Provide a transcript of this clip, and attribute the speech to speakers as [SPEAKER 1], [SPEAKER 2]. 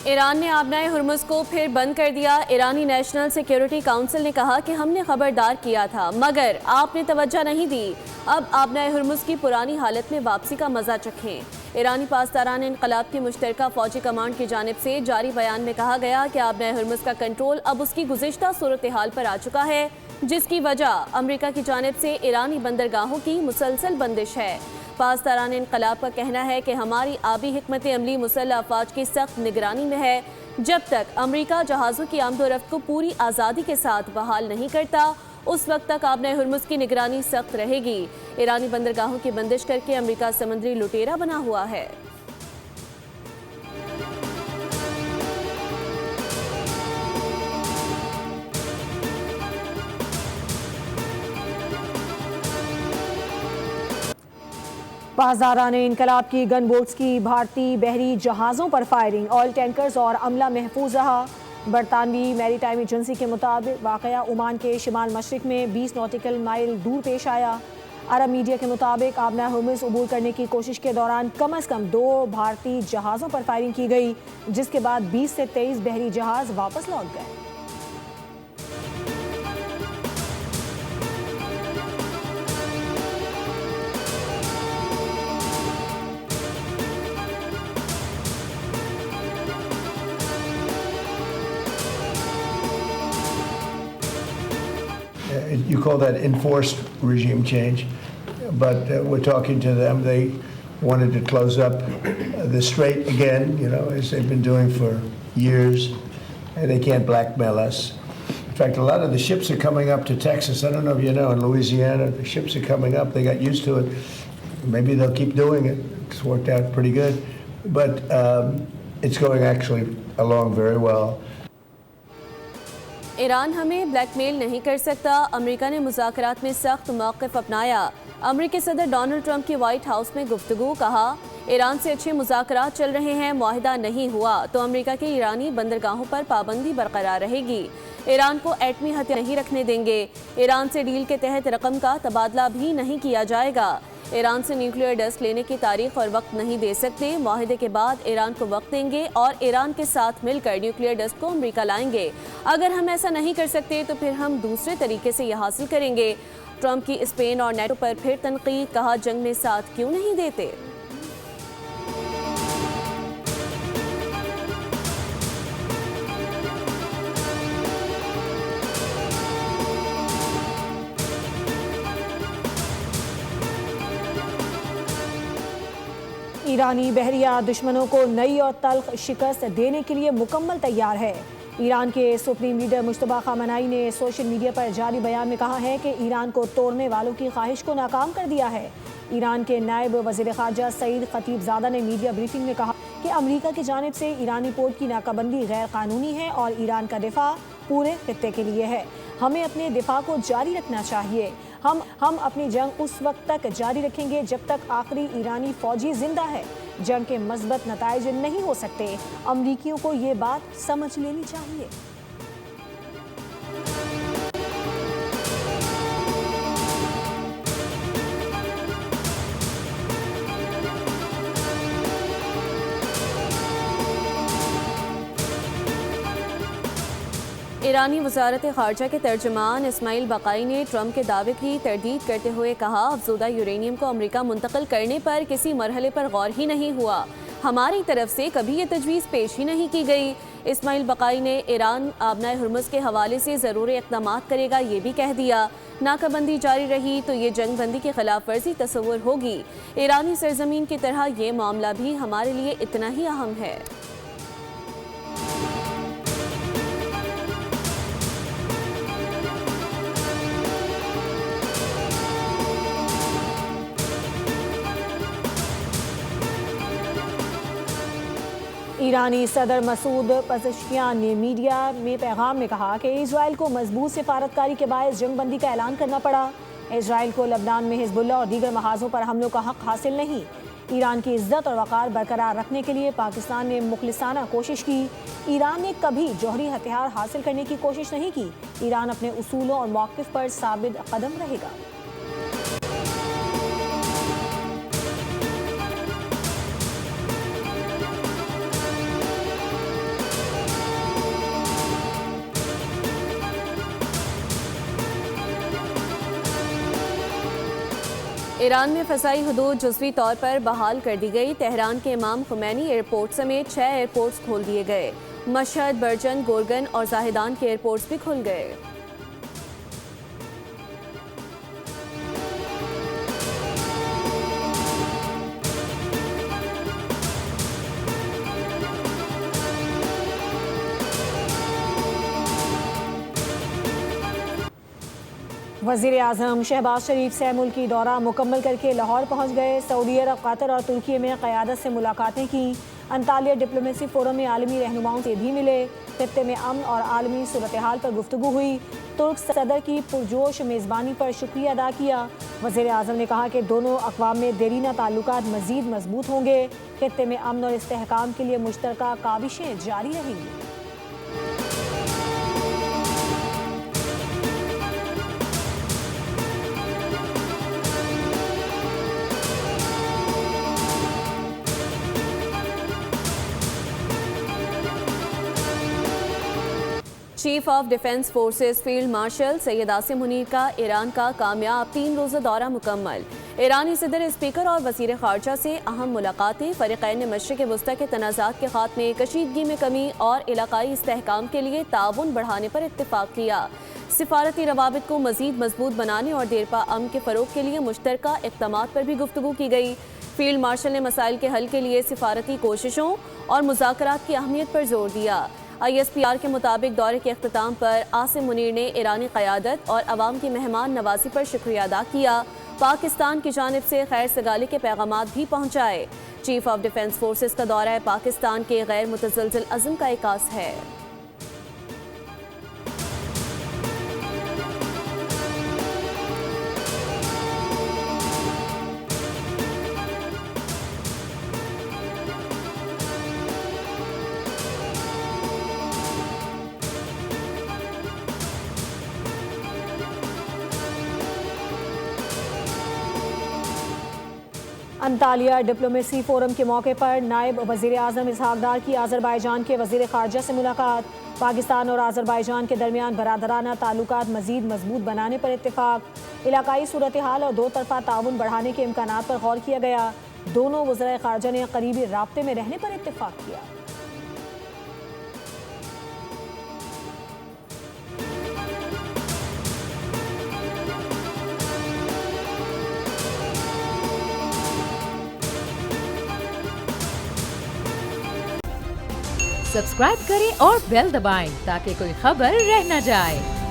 [SPEAKER 1] Iran ने आबनाए हुर्मुज को फिर बंद कर दिया। ईरानी नेशनल सिक्योरिटी काउंसिल ने कहा कि हमने खबरदार किया था मगर आपने तवज्जो नहीं दी। अब आबनाए हुर्मुज की पुरानी हालत में वापसी का मजा चखें। ईरानी पासदारान इनकलाब की मुश्तरका फौजी कमांड की जानिब से जारी बयान में कहा गया कि आबनाए हुर्मुज का कंट्रोल अब उसकी गुज़िश्ता सूरत हाल पर आ चुका है, जिसकी वजह अमरीका की जानिब से ईरानी बंदरगाहों की मुसलसल बंदिश है। पासदारान इनकलाब का कहना है कि हमारी आबी हिकमत अमली मुसल्लह अफवाज की सख्त निगरानी में है। जब तक अमरीका जहाज़ों की आमदोरफ्त को पूरी आज़ादी के साथ बहाल नहीं करता, उस वक्त तक आबनाए हुर्मुज की निगरानी सख्त रहेगी। ईरानी बंदरगाहों की बंदिश करके अमरीका समुद्री लुटेरा बना हुआ है।
[SPEAKER 2] पासदारान इनकलाब की गन बोट्स की भारतीय बहरी जहाज़ों पर फायरिंग, ऑयल टैंकर्स और अमला महफूज रहा। बरतानवी मैरीटाइम एजेंसी के मुताबिक वाक़या ओमान के शिमाल मशरिक में 20 नॉटिकल माइल दूर पेश आया। अरब मीडिया के मुताबिक आबनाए हुर्मुज अबूर करने की कोशिश के दौरान कम अज़ कम 2 भारतीय जहाज़ों पर फायरिंग की गई, जिसके बाद 20 से 23 बहरी जहाज़ वापस लौट गए।
[SPEAKER 3] You call that enforced regime change, but we're talking to them. They wanted to close up the strait again, as they've been doing for years, and they can't blackmail us. In fact, a lot of the ships are coming up to Texas. I don't know if you know, in Louisiana, the ships are coming up. They got used to it. Maybe they'll keep doing it. It's worked out pretty good. But it's going actually along very well.
[SPEAKER 1] Iran हमें blackmail नहीं कर सकता। America ने मुज़ाकरात में सख्त मौक़िफ़ अपनाया। अमेरिकी सदर डोनाल्ड ट्रंप की वाइट हाउस में गुफ्तगू, कहा ईरान से अच्छे मुज़ाकरात चल रहे हैं, मुआहिदा नहीं हुआ तो अमेरिका के ईरानी बंदरगाहों पर पाबंदी बरकरार रहेगी। ईरान को एटमी हथियार नहीं रखने देंगे। ईरान से डील के तहत रकम का तबादला भी नहीं किया जाएगा। ईरान से न्यूक्लियर डस्ट लेने की तारीख और वक्त नहीं दे सकते। मुआहिदे के बाद ईरान को वक्त देंगे और ईरान के साथ मिलकर न्यूक्लियर डस्ट को अमेरिका लाएंगे। अगर हम ऐसा नहीं कर सकते तो फिर हम दूसरे तरीके से यह हासिल करेंगे। ट्रंप की स्पेन और नेटो पर फिर तनकीद, कहा जंग में साथ क्यों नहीं देते।
[SPEAKER 2] ईरानी बहरिया दुश्मनों को नई और तल्ख शिकस्त देने के लिए मुकम्मल तैयार है। ईरान के सुप्रीम लीडर मुश्तबा खामनाई ने सोशल मीडिया पर जारी बयान में कहा है कि ईरान को तोड़ने वालों की ख्वाहिश को नाकाम कर दिया है। ईरान के नायब वज़ीर ख़ारजा सईद खतीबज़ादा ने मीडिया ब्रीफिंग में कहा कि अमरीका की जानिब से ईरानी पोर्ट की नाकाबंदी गैर कानूनी है और ईरान का दिफा पूरे खित्ते के लिए है। हमें अपने दिफा को जारी रखना चाहिए। हम अपनी जंग उस वक्त तक जारी रखेंगे जब तक आखिरी ईरानी फौजी जिंदा है। जंग के मस्बत नताइज नहीं हो सकते। अमरीकियों को ये बात समझ लेनी चाहिए।
[SPEAKER 1] ईरानी वज़ारत ख़ारजा के तर्जुमान इस्माइल बक़ाई ने ट्रंप के दावे की तरदीद करते हुए कहा, अफज़ूदा यूरेनियम को अमेरिका मुंतकिल करने पर किसी मरहले पर गौर ही नहीं हुआ। हमारी तरफ से कभी ये तजवीज़ पेश ही नहीं की गई। इस्माइल बक़ाई ने ईरान आबनाए हुर्मुज के हवाले से ज़रूरी इक़दाम करेगा ये भी कह दिया। नाकाबंदी जारी रही तो ये जंग बंदी की खिलाफ वर्जी तस्वुर होगी। ईरानी सरजमीन की तरह ये मामला भी हमारे लिए इतना ही अहम है।
[SPEAKER 2] ईरानी सदर मसूद पज़ेश्कियान ने मीडिया में पैगाम में कहा कि इजराइल को मजबूत सिफारतकारी के बायस जंग बंदी का ऐलान करना पड़ा। इजराइल को लबनान में हिजबुल्लाह और दीगर महाजों पर हमलों का हक हासिल नहीं। ईरान की इज्जत और वक़ार बरकरार रखने के लिए पाकिस्तान ने मुखलिसाना कोशिश की। ईरान ने कभी जौहरी हथियार हासिल करने की कोशिश नहीं की। ईरान अपने उसूलों और मौक़िफ़ पर साबित कदम रहेगा।
[SPEAKER 1] ईरान में फसाई हुदूद जुज़वी तौर पर बहाल कर दी गई। तेहरान के इमाम खुमैनी एयरपोर्ट समेत 6 एयरपोर्ट्स खोल दिए गए। मशहद, बर्जन, गोरगन और जाहिदान के एयरपोर्ट्स भी खुल गए।
[SPEAKER 2] वज़ीर आज़म शहबाज शरीफ से मुल्की दौरा मुकम्मल करके लाहौर पहुँच गए। सऊदी अरब, कतर और तुर्की में क़यादत से मुलाकातें की। अंतालिया डिप्लोमेसी फोरम में आलमी रहनुमाओं से भी मिले। खित्ते में अमन और आलमी सूरत हाल पर गुफ्तगू हुई। तुर्क सदर की पुरजोश मेज़बानी पर शुक्रिया अदा किया। वज़ीर आज़म ने कहा कि दोनों अक़वाम में देरीना ताल्लुकात मज़ीद मजबूत होंगे। खित्ते में अमन और इस्तेहकाम के लिए मुश्तरका काविशें जारी रहेंगी।
[SPEAKER 1] Chief of defence forces field marshal Syed Asim Munir का ईरान का कामयाब 3 रोज़ा दौरा मुकम्मल। ईरानी सदर स्पीकर और वज़ीर ख़ारजा से अहम मुलाकातें। फ़रीक़ैन ने मशरिक़ वस्ता के तनाज़ात के ख़ात्मे, कशीदगी में कमी और इलाक़ाई इस्तेहकाम के लिए ताउन बढ़ाने पर इत्तिफ़ाक़ किया। सिफारती रवाबित को मज़ीद मजबूत बनाने और देरपा अमन के फ़रोग़ के लिए मुश्तरका इक़दामात पर भी गुफ्तगू की गई। फील्ड मार्शल ने मसाइल के हल के लिए सिफारती कोशिशों और मुज़ाकरात की अहमियत पर जोर दिया। ISPR के मुताबिक दौरे के अख्ताम पर आसिम मुनीर ने ईरानी क़यादत और अवाम की मेहमान नवाजी पर शुक्रिया अदा किया। पाकिस्तान की जानिब से खैर सगाली के पैगामात भी पहुँचाए। चीफ ऑफ डिफेंस फोर्सेस का दौरा पाकिस्तान के गैर मुतज़लज़ल अज़्म का इकास है।
[SPEAKER 2] अंतालिया डिप्लोमेसी फोरम के मौके पर नायब वज़ीर आज़म इसहाक़ डार की आज़रबाईजान के वज़ीर ख़ारजा से मुलाकात। पाकिस्तान और आज़रबाईजान के दरमियान बरादराना ताल्लुकात मज़ीद मजबूत बनाने पर इत्तिफ़ाक़। इलाक़ाई सूरत हाल और दो तरफ़ा ताउन बढ़ाने के इम्कानात पर गौर किया गया। दोनों वज़ीर ख़ारजा ने करीबी राब्ते में रहने पर इत्तिफ़ाक़ किया।
[SPEAKER 4] सब्सक्राइब करें और बेल दबाएं ताकि कोई खबर रह न जाए।